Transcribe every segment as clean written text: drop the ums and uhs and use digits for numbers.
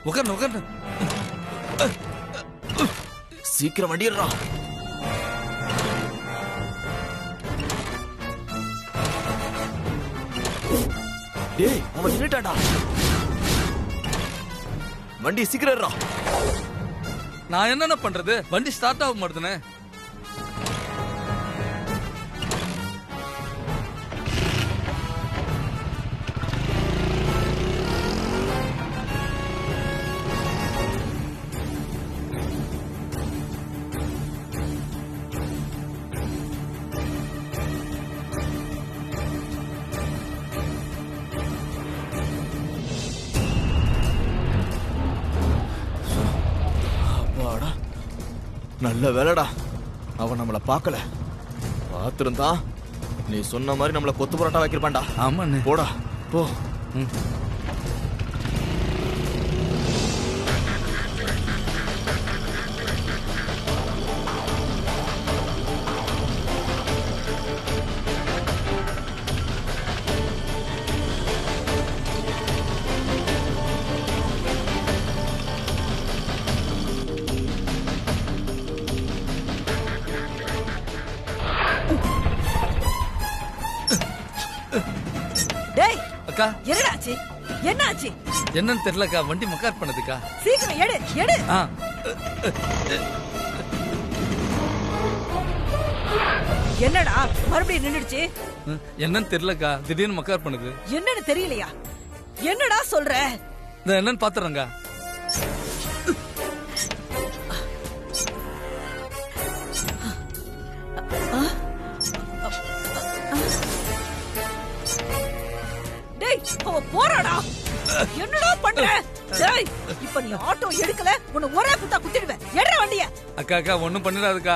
உட்கார்ந்து உட்கார்ந்து சீக்கிரம் வண்டிடுறா. டேய் அவன் நின்னுட்டாடா. வண்டி சீக்கிரம். நான் என்னென்ன பண்றது? வண்டி ஸ்டார்ட் ஆக மாட்டேதுனே. நல்ல வேலைடா, அவன் நம்மள பார்க்கல. பார்த்திருந்தா நீ சொன்ன மாதிரி நம்மள கொத்து பரோட்டா வைக்கிறப்பான்டா. ஆமாண்ணே. போடா போ. அக்கா என்னடாச்சு? என்னாச்சு? என்னன்னு தெரியலக்கா, வண்டி மக்கார் பண்ணதுக்கா. சீக்கிரம் எடு எடு. என்னடா மறுபடியும் நின்னுடுச்சு? என்னன்னு தெரியலக்கா, திடீர்னு மக்கார் பண்ணுது. என்னன்னு தெரியலையா? என்னடா சொல்ற? என்னன்னு பாத்துறேங்க. போறாடா. என்னடா பண்ற? டேய் இப்ப நீ ஆட்டோ எடுக்கல உன்னை ஒரே குத்தா குத்திடுவேன். எடுற வண்டிய. அக்கா அக்கா ஒண்ணும் பண்ணிடாதக்கா.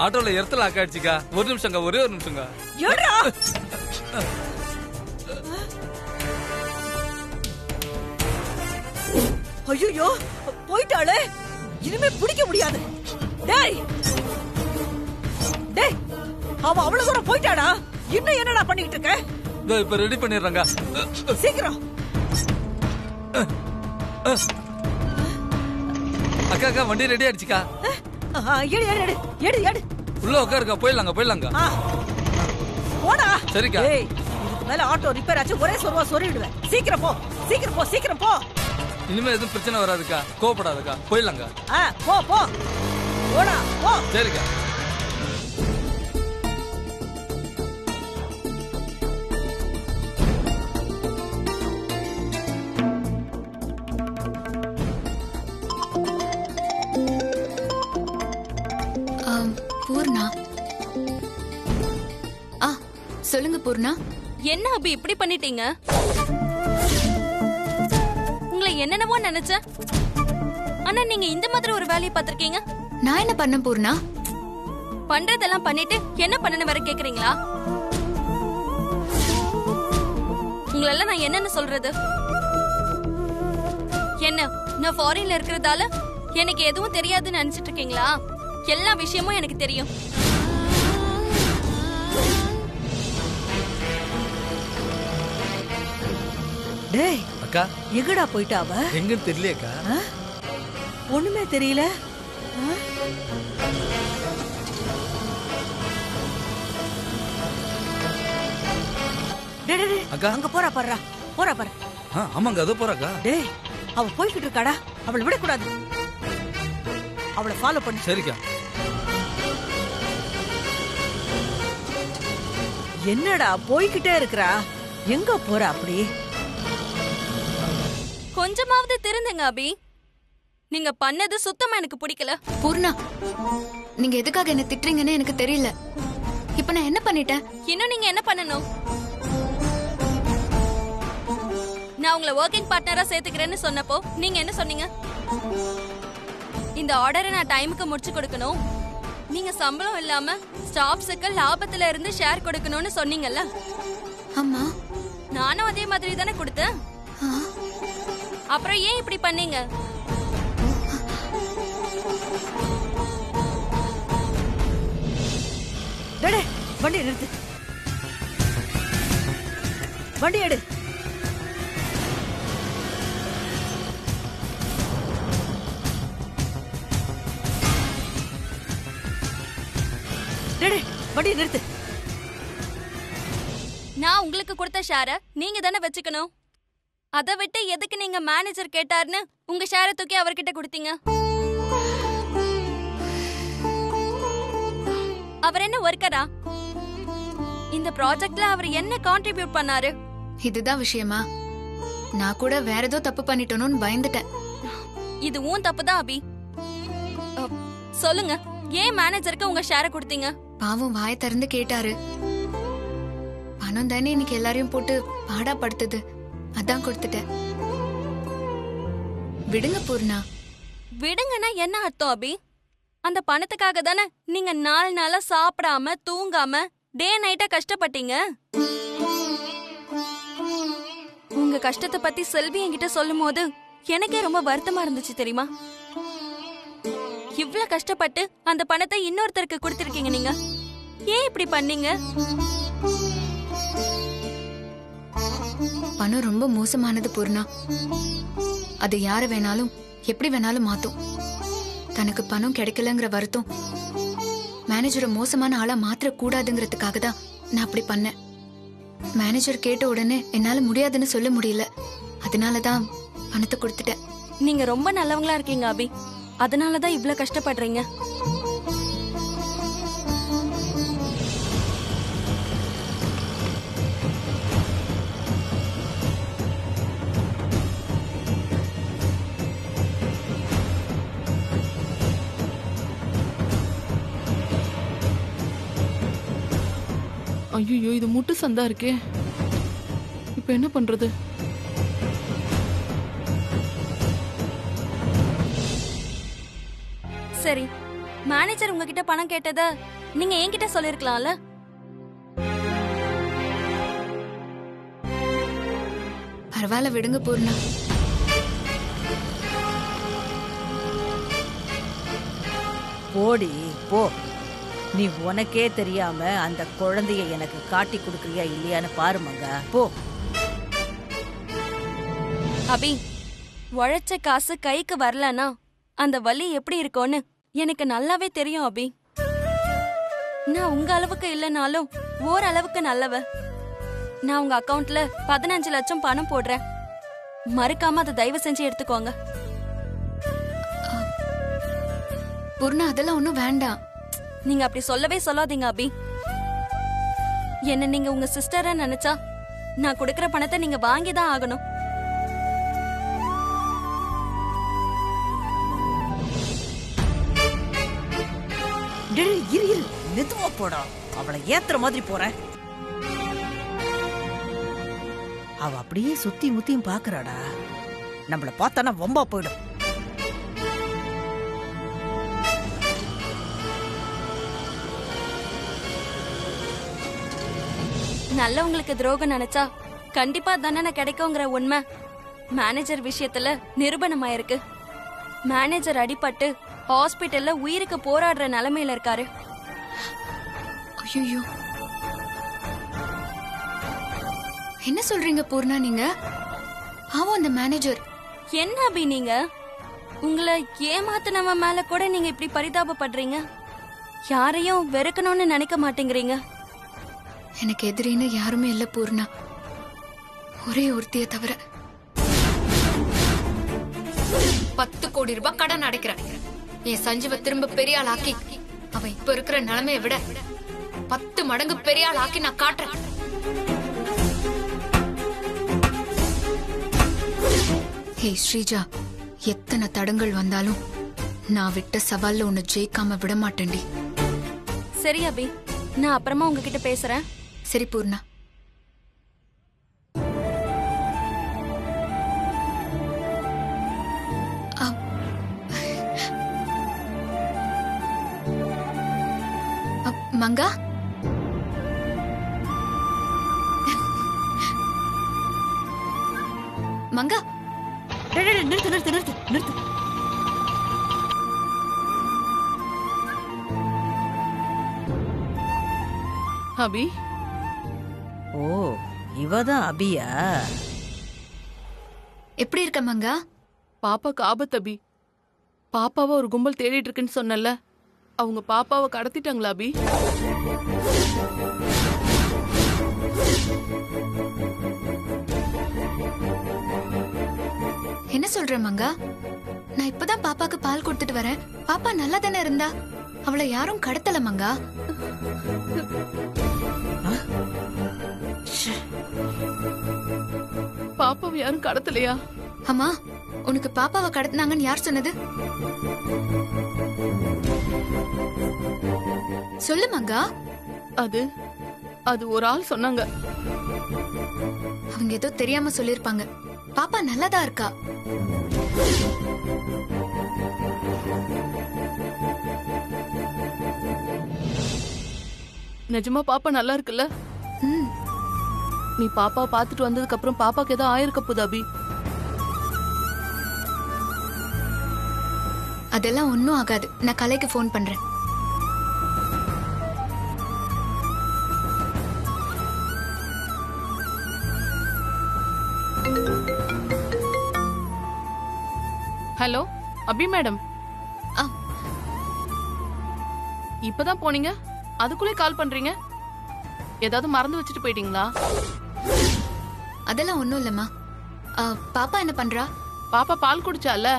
ஆட்டோல எர்த்தல ஆக்காயிடுச்சுக்கா. ஒரு நிமிஷங்க, ஒரே ஒரு நிமிஷங்க. எடுறா. ஐயோ போயிட்டாளே, இனிமே பிடிக்க முடியாது. டேய் டேய் அவ அவ்வளவு தூரம் போயிட்டாடா, இன்னும் என்னடா பண்ணிட்டு இருக்க? இப்ப ரெடி பண்ணிடுறாங்க. சீக்கிரம். அக்கா அக்கா வண்டி ரெடி ஆயிடுச்சுக்கா. எடு எடு எடு எடு. உள்ள உட்காருக்கா, போயிடலாங்க போயிடலாங்க. போடா. சரிக்கா. இதுக்கு மேல ஆட்டோ ரிப்பேர் ஆச்சு ஒரே சொருவா சொருவிடுவேன். சீக்கிரம் போ சீக்கிரம் போ சீக்கிரம் போ. இனிமே எதுவும் பிரச்சனை வராதுக்கா, கோவப்படாதக்கா. போயிடலாங்க. போ போ போடா போ. சரிக்கா. பூர்ணா. சொல்லுங்க பூர்ணா. என்ன அபி இப்படி பண்ணிட்டீங்க? உங்களை என்னென்னவோ நினைச்சேன், ஆனா நீங்க இந்த மாதிரி ஒரு வேலையை பார்த்திருக்கீங்க. நான் என்ன பண்ண பூர்ணா? பண்றதெல்லாம் பண்ணிட்டு என்ன பண்ணணும் வர கேக்குறீங்களா? உங்களெல்லாம் நான் என்னன்னு சொல்றது? என்ன நான் ஃபாரின்ல இருக்கிறதால எனக்கு எதுவும் தெரியாதுன்னு நினைச்சிட்டு இருக்கீங்களா? எல்லா விஷயமும் எனக்கு தெரியும். டேய் அக்கா எங்கடா போயிட்டா அவ? எங்கன்னு தெரியலையேக்கா. ஒண்ணுமே தெரியல. அக்கா அங்க போறா பாருடா, போறா பாரு. ஆமாங்க அதோ போறாக்கா. டேய் அவ போய்கிட்டு இருக்காடா, அவளை விடக்கூடாது. அவளை ஃபாலோ பண்ணு. சரிக்கா. என்னடா போய்கிட்டே இருக்கறா? எங்க போறா அப்படி? கொஞ்சமாவது திருந்துங்க அபி. நீங்க பண்ணது சுத்தமா எனக்கு பிடிக்கல. பூர்ணா, நீங்க எதுக்காக என்ன திட்டுறீங்கன்னு எனக்கு தெரியல. இப்ப நான் என்ன பண்ணிட்டேன்? இன்னும் நீங்க என்ன பண்ணணும்? நான் உங்களை வொர்க்கிங் பார்ட்னரா சேர்த்துக்கிறேன்னு சொன்னப்போ நீங்க என்ன சொன்னீங்க? இந்த ஆர்டரை நான் டைமுக்கு முடிச்சு கொடுக்கணும், நீங்க சம்பளம் இல்லாம ஸ்டாஃப்ஸுக்கு லாபத்துல இருந்து ஷேர் கொடுக்கணும்னு சொன்னீங்கல்ல? ஆமா. நானும் அதே மாதிரி தானே கொடுத்தேன். அப்புறம் ஏன் இப்படி பண்ணீங்க? வண்டி நிறுத்து, வண்டி எடு. வண்டி நிறுத்து. நான் உங்களுக்கு கொடுத்த ஷேரை நீங்க தானே வச்சுக்கணும். அதை விட்டு எதுக்கு நீங்க மேனேஜர் கேட்டாருன்னு உங்க ஷேரை தூக்கி அவர்கிட்ட கொடுத்தீங்க? அவர் என்ன ஒர்க்கரா? இந்த ப்ராஜெக்ட்ல அவர் என்ன கான்ட்ரிபியூட் பண்ணாரு? இதுதான் விஷயமா? நான் கூட வேற ஏதோ தப்பு பண்ணிட்டோன்னு பயந்துட்டேன். இது உன் தப்புதான் அபி. சொல்லுங்க, ஏன் மேனேஜருக்கு உங்க ஷேரை கொடுத்தீங்க? பாவம் வாய திறந்து கேட்டாரு. பணம் தானே இன்னைக்கு எல்லாரையும் போட்டு பாடா படுத்துது, அதான் கொடுத்துட்டேன். விடுங்க பூர்ணா. விடுங்கன்னா என்ன அர்த்தம் அபி? அந்த பணத்துக்காக தானே நீங்க 4 நாளா சாப்பிடாம தூங்காம டே நைட்டா கஷ்டப்பட்டீங்க. உங்க கஷ்டத்தை பத்தி செல்வி என்கிட்ட சொல்லும் போது எனக்கே ரொம்ப வருத்தமா இருந்துச்சு தெரியுமா? இவ்ளோ கஷ்டப்பட்டு அந்த பணத்தை இன்னொருத்தருக்கு கொடுத்திருக்கீங்க. நீங்க ஏன் இப்படி பண்ணீங்க? பணம் ரொம்ப மோசமானது பூர்ணா. அது யார வேணாலும் எப்படி வேணாலும் மாத்தும். தனக்கு பணம் கிடைக்கலங்கிற வருத்தம் மேனேஜரை மோசமான ஆளா மாத்திர கூடாதுங்கிறதுக்காக தான் நான் அப்படி பண்ணேன். மேனேஜர் கேட்ட உடனே என்னால முடியாதுன்னு சொல்ல முடியல, அதனாலதான் பணத்தை கொடுத்துட்டேன். நீங்க ரொம்ப நல்லவங்களா இருக்கீங்க அபி, அதனாலதான் இவ்ளோ கஷ்டப்படுறீங்க. ஐயோ, இது முட்டு சந்தா இருக்கே, இப்ப என்ன பண்றது? சரி, மேனேஜர் உங்ககிட்ட பணம் கேட்டத நீங்க என்கிட்ட சொல்லிருக்கலாம்ல. பரவாயில்ல விடுங்க பூர்ணா. போடி போ. நீ உனக்கே தெரியாம அந்த குழந்தைய எனக்கு காட்டி கொடுக்கறியா இல்லையான்னு பாருமாங்க. போ. அபி, உழைச்ச காசு கைக்கு வரலனா அந்த வலி எப்படி இருக்கும்னு எனக்கு நல்லாவே தெரியும் அபி. நான் உங்க அளவுக்கு இல்லைனாலும் ஓரளவுக்கு நல்லவ. நான் உங்க அக்கவுண்ட்ல 15 லட்சம் பணம் போடுறேன். மறக்காம அதை தயவு செஞ்சு எடுத்துக்கோங்க. பூர்ணா அதெல்லாம் ஒண்ணும் வேண்டாம். நீங்க அப்படி சொல்லவே சொல்லாதீங்க அபி. என்ன நீங்க உங்க சிஸ்டரா நினைச்சா நான் கொடுக்கற பணத்தை நீங்க வாங்கிதான் ஆகணும். இரு மெதுவா போடா. அவளை ஏத்துற மாதிரி போற. அவ அப்படியே சுத்தி முத்தியும் பாக்குறாடா. நம்மள பார்த்தானா வம்பா போயிடும். நல்லவங்களுக்கு துரோகம் நினைச்சா கண்டிப்பா தண்டனை கிடைக்குங்கிற உண்மை மேனேஜர் விஷயத்துல நிரூபணமாயிருக்கு. மேனேஜர் அடிபட்டு ஹாஸ்பிட்டல்ல உயிருக்கு போராடுற நிலைமையில இருக்காரு. ஐயோ, என்ன சொல்றீங்க பூர்ணா நீங்க? பாவம் அந்த மேனேஜர். என்ன அபி நீங்க? உங்களை ஏமாத்தினவன் மேல கூட நீங்க இப்படி பரிதாபப்படுறீங்க. யாரையும் வெறுக்கணும்னு நினைக்க மாட்டேங்கிறீங்க. எனக்கு எதிரின்னு யாருமே இல்ல பூர்ணா, ஒரே ஒருத்திய தவிர. 10 கோடி ரூபாய் கடன் அடைக்கிறேன். என் சஞ்சுவ திரும்ப பெரிய ஆள் ஆக்கி அவன் இப்ப இருக்கிற நிலைமையை விட 10 மடங்கு பெரிய ஆள் ஆக்கி நான் காட்டுறேன். ஹே ஸ்ரீஜா, எத்தனை தடங்கள் வந்தாலும் நான் விட்ட சவால்ல உன்னை ஜெயிக்காம விட மாட்டேன்டி. சரி அபி, நான் அப்புறமா உங்ககிட்ட பேசுறேன். சரி பூர்ணா. மங்கா, மங்கா, நிறுத்து நிறுத்து நிறுத்து நிறுத்து. அபி, ஓ, இவதான் அபியா? எப்படி இருக்க மங்கா? பாப்பாக்கு ஆபத்து அபி. பாப்பாவை ஒரு கும்பல் தேடிட்டு இருக்குன்னு சொன்னல, அவங்க பாப்பாவை கடத்திட்டாங்களா அபி? என்ன சொல்ற மங்கா? நான் இப்பதான் பாப்பாக்கு பால் கொடுத்துட்டு வரேன். பாப்பா நல்லா தானே இருந்தா. அவளை யாரும் கடத்தல மங்கா. பாப்பாவை யாரும் கடத்தலையா? அம்மா, உனக்கு பாப்பாவை கடத்தினாங்கன்னு யார் சொன்னது? சொல்லு மங்கா. அது அது ஒரு ஆள் சொன்னாங்க. அவங்க ஏதோ தெரியாம சொல்லிருப்பாங்க. பாப்பா நல்லாதான் இருக்கா. நிஜமா பாப்பா நல்லா இருக்குல்ல? ம், நீ பாப்பாவை பார்த்துட்டு வந்ததுக்கு அப்புறம் பாப்பாக்கு ஏதோ ஆயிருக்க போகுது அபி. அதெல்லாம் ஒன்னும் ஆகாது. நான் கலைக்கு ஃபோன் பண்றேன். ஹலோ அபி மேடம். ஆ. இப்பதான் போனீங்க, அதுக்குள்ளே கால் பண்றீங்க. ஏதாவது மறந்து வச்சுட்டு போயிட்டீங்களா? அதெல்லாம் ஒண்ணும் இல்லம்மா. பாப்பா என்ன பண்றா? பாப்பா பால் குடிச்சால,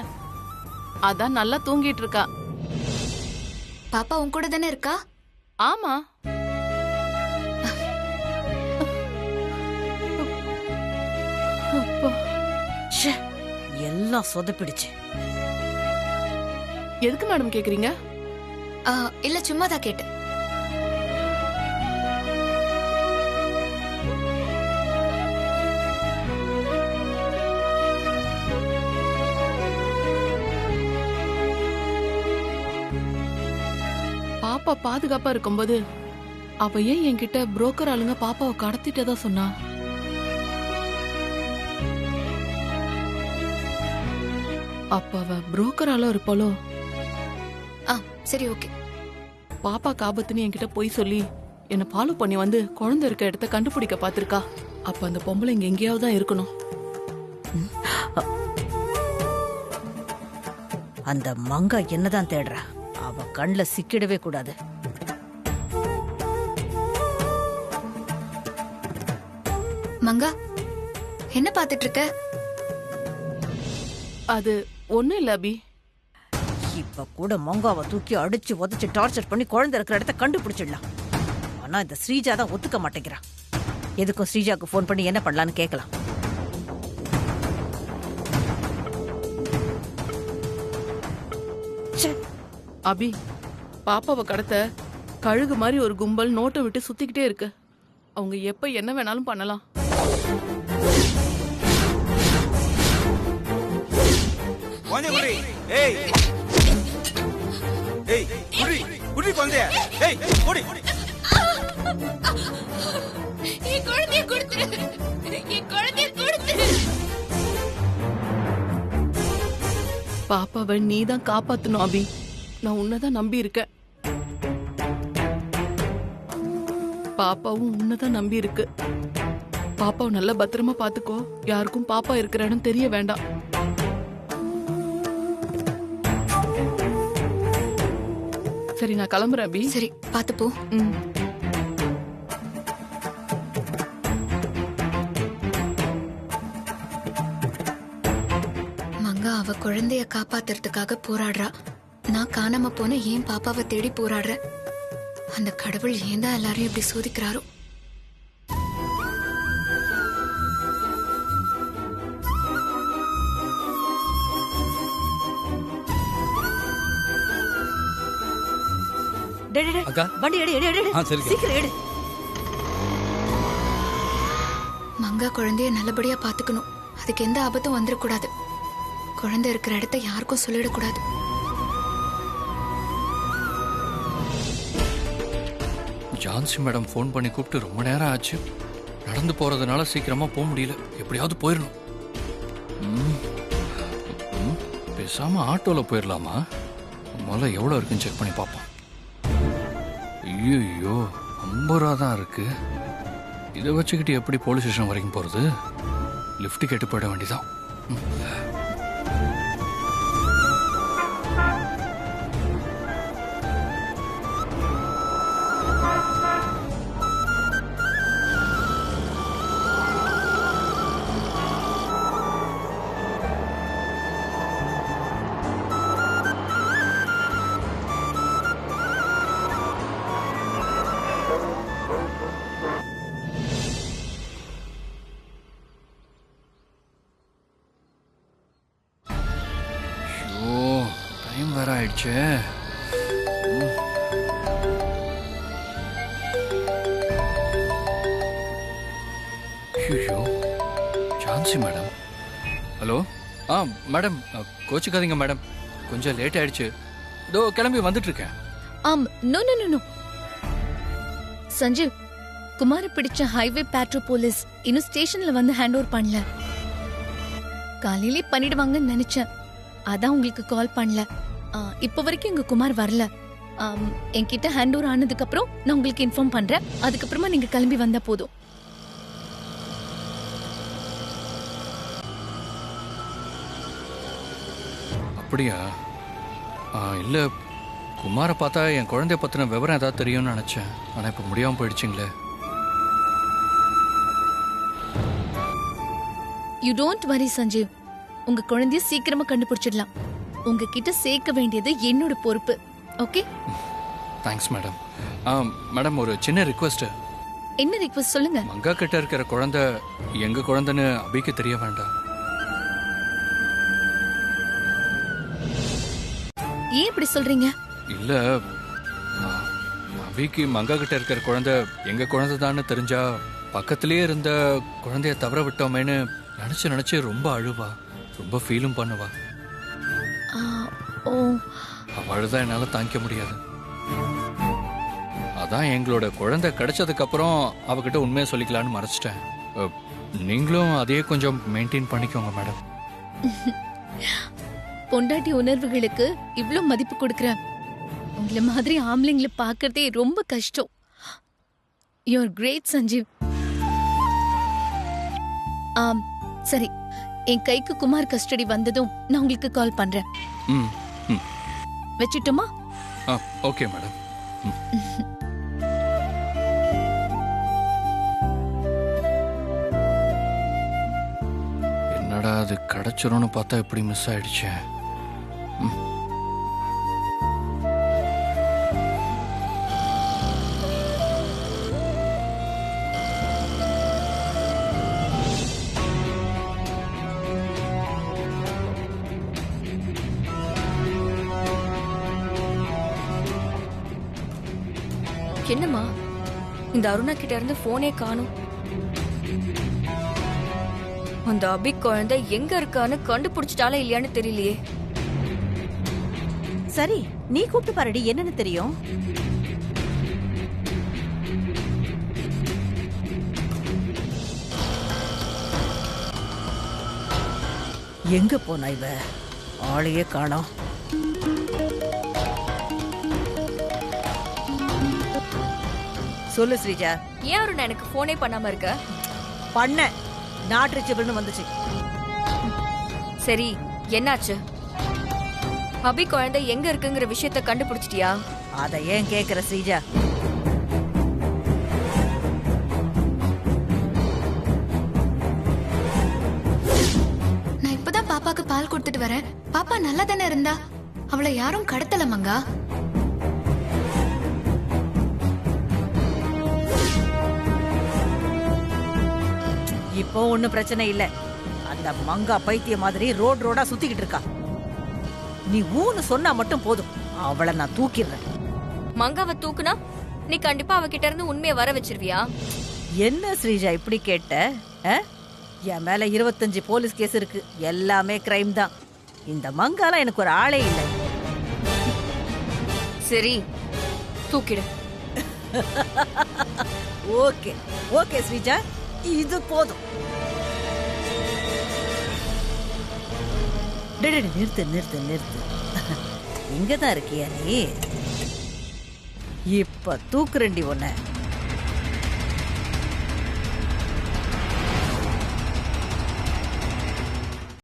அதான் நல்லா தூங்கிட்டு இருக்கா. பாப்பா உன் கூட தானே இருக்கா? ஆமா. அப்பா. ச்சே, எல்லாம் சொதப்பிடுச்சு. எதுக்கு மேடம் கேக்குறீங்க? இல்ல சும்மாதான் கேட்டேன். பாப்பா பாதுகாப்பா இருக்கும்போது அவ ஏன் என்கிட்ட புரோக்கர் ஆளுங்க பாப்பாவை கடத்திட்டதா சொன்னா? அப்ப அவ புரோக்கர் ஆளா இருப்பாளோ? சரி, ஓகே. பாப்பாக்கு ஆபத்துன்னு என்கிட்ட போய் சொல்லி என்ன ஃபாலோ பண்ணி வந்து குழந்தை இருக்க இடத்த கண்டுபிடிக்க பாத்திருக்கா. அப்ப அந்த பொம்பளை இங்க எங்கேயாவது தான் இருக்கணும். அந்த மங்கா என்னதான் தேடுறா? அவ கண்ணுல சிக்கிடவே கூடாது. மங்கா, என்ன பாத்துட்டு இருக்க? அது ஒண்ணும் இல்ல அபி. இப்ப கூட மங்காவை தூக்கி அடிச்சு உதச்சு டார்ச்சர் பண்ணி குழந்தை இருக்கிற இடத்த கண்டுபிடிச்சிடலாம். ஆனா இந்த ஸ்ரீஜா தான் ஒத்துக்க மாட்டேங்கிறா. எதுக்கும் ஸ்ரீஜாக்கு ஃபோன் பண்ணி என்ன பண்ணலான்னு கேட்கலாம். அபி, பாப்பாவை கடத்த கழுகு மாதிரி ஒரு கும்பல் நோட்டை விட்டு சுத்திக்கிட்டே இருக்கு. அவங்க எப்ப என்ன வேணாலும் பண்ணலாம். பாப்பாவை நீ தான் காப்பாத்தணும் அபி. நான் உன்னதான் நம்பி இருக்கேன். பாப்பாவும் உன்னதான் நம்பி இருக்கு. பாப்பாவை நல்லா பத்திரமா பாத்துக்கோ. யாருக்கும் பாப்பா இருக்கிற இடம் தெரிய வேண்டாம். சரி, நான் கிளம்புறேன் அபி. சரி, பாத்து போ. ம். மங்கா அவ குழந்தைய காப்பாத்துறதுக்காக போராடுறா. நான் காணாம போன ஏன் பாப்பாவை தேடி போராடுறேன். அந்த கடவுள் ஏன் தான் எல்லாரையும் இப்படி சோதிக்கிறாரோ. அக்கா. வண்டி எடு, எடு, எடு, எடு. ஆ, சரிக்கா. சீக்கிரம் எடு. மங்கா குழந்தைய நல்லபடியா பாத்துக்கணும். அதுக்கு எந்த ஆபத்தும் வந்துடக்கூடாது. குழந்தை இருக்கிற இடத்த யாருக்கும் சொல்லிடக்கூடாது. ஜான்சி மேடம் ஃபோன் பண்ணி கூப்பிட்டு ரொம்ப நேரம் ஆச்சு. நடந்து போறதுனால சீக்கிரமா போக முடியல. எப்படியாவது போயிடணும். பேசாம ஆட்டோல போயிடலாமா? முதல்ல எவ்வளோ இருக்குன்னு செக் பண்ணி பார்ப்போம். ஐயோ, 50 ரூபா தான் இருக்கு. இதை வச்சுக்கிட்டு எப்படி போலீஸ் ஸ்டேஷன் வரைக்கும் போறது? லிஃப்ட் கேட்டு போயிட வேண்டியதான். ஆயிடுச்சு. ஐயோ, ஜான்சி மேடம். ஹலோ. மேடம் கோச்சுக்காதீங்க மேடம், கொஞ்சம் லேட் ஆயிடுச்சு. இதோ கிளம்பி வந்துட்டு இருக்கேன். No no no no Sanjeev, குமார பிடிச்ச ஹைவே பேட்ரோ போலீஸ் இன்னும் ஸ்டேஷன்ல வந்து ஹேண்ட் ஓவர் பண்ணல. காலையிலே பண்ணிடுவாங்கன்னு நினைச்சேன், அதான் உங்களுக்கு கால் பண்ணல. இப்ப வரைக்கும் எங்க குமார் வரல. என்கிட்ட ஹேண்ட் ஓவர் ஆனதுக்கு அப்புறம் நான் உங்களுக்கு இன்ஃபார்ம் பண்றேன். அதுக்கப்புறமா நீங்க கிளம்பி வந்தா போதும். அப்படியா? இல்ல, குமாரை பார்த்தா என் குழந்தைய பத்தின விவரம் ஏதாவது தெரியும்னு நினைச்சேன். ஆனா இப்ப முடியாம போயிடுச்சுங்களே. யூ டோன்ட் வரி சஞ்சீவ், உங்க குழந்தைய சீக்கிரமா கண்டுபிடிச்சிடலாம். உங்ககிட்ட சேர்க்க வேண்டியது என்னோட பொறுப்பு. ஓகே? Thanks madam. மேடம், ஒரு சின்ன ரிக்வெஸ்ட். என்ன ரிக்வெஸ்ட் சொல்லுங்க. மங்கா கிட்ட இருக்கிற குழந்தை எங்க குழந்தைன்னு அபிக்கு தெரிய வேண்டாம். ஏன் இப்படி சொல்றீங்க? இல்ல, அபிக்கு மங்கா கிட்ட இருக்கிற குழந்தை எங்க குழந்தைதான்னு தெரிஞ்சா பக்கத்திலேயே இருந்த குழந்தைய தவற விட்டோமேன்னு நினைச்சு நினைச்சு ரொம்ப அழுவா, ரொம்ப ஃபீலும் பண்ணுவா. ஓ, அவள்தான் என்னால தாங்கிக்க முடியாது. அதான் எங்களோட குழந்தை கிடைச்சதுக்கு அப்புறம் அவகிட்ட உண்மையை சொல்லிக்கலான்னு மறைச்சிட்டேன். நீங்களும் அதையே கொஞ்சம் மெயின்டைன் பண்ணிக்கோங்க மேடம். பொண்டாட்டி உணர்வுகளுக்கு இவ்ளோ மதிப்பு கொடுக்கற உங்களை மாதிரி ஆம்பளைங்களை பார்க்கறதே ரொம்ப கஷ்டம். You are great Sanjeev. சரி, என் கைக்கு குமார் கஸ்டடி வந்ததும் நான் உங்களுக்கு கால் பண்றேன். வச்சிட்டுமா? Okay madam. என்னடா அது, கிடைச்சிரும்னு பார்த்தா எப்படி மிஸ் ஆயிடுச்சு. என்னம்மா, இந்த அருணா கிட்ட இருந்து போனே காணும். அந்த அபி குழந்தை எங்க இருக்கான்னு கண்டுபிடிச்சிட்டாலே இல்லையான்னு தெரியலையே. சரி, நீ கூப்பிட்டு பாருடி, என்னன்னு தெரியும். எங்க போனா இவ? ஆளையே காணோம். சொல்லு ஸ்ரீஜா. ஏன் அருணா எனக்கு போனே பண்ணாம இருக்க? பண்ண நாட் ரீச்சபிள்னு வந்துச்சு. சரி, என்னாச்சு? அபி குழந்தை எங்க இருக்குங்கிற விஷயத்தை கண்டுபிடிச்சிட்டியா? அத ஏன் கேக்குற ஸ்ரீஜா? நான் இப்பதான் பாப்பாக்கு பால் கொடுத்துட்டு வரேன். பாப்பா நல்லா தானே இருந்தா? அவளை யாரும் கடத்தல மங்கா. இப்போ ஒண்ணும் பிரச்சனை இல்ல. அந்த மங்கா பைத்திய மாதிரி ரோட் ரோடா சுத்திக்கிட்டு இருக்கா. நீ ஊன்னு சொன்னா மட்டும் போதும், அவளை நான் தூக்கிடுறேன். மங்காவை தூக்குனா நீ கண்டிப்பா அவகிட்ட இருந்து உண்மையை வர வச்சிருவியா? என்ன ஸ்ரீஜா இப்படி கேட்ட? என் மேல 25 போலீஸ் கேஸ் இருக்கு, எல்லாமே கிரைம் தான். இந்த மங்கால எனக்கு ஒரு ஆளே இல்லை. சரி, தூக்கிடு. ஓகே ஓகே ஸ்ரீஜா, இது போதும். நிறுத்து நிறுத்து நிறுத்து. இங்கதான் இருக்கியா நீ? இப்ப தூக்குறண்டி உன்ன.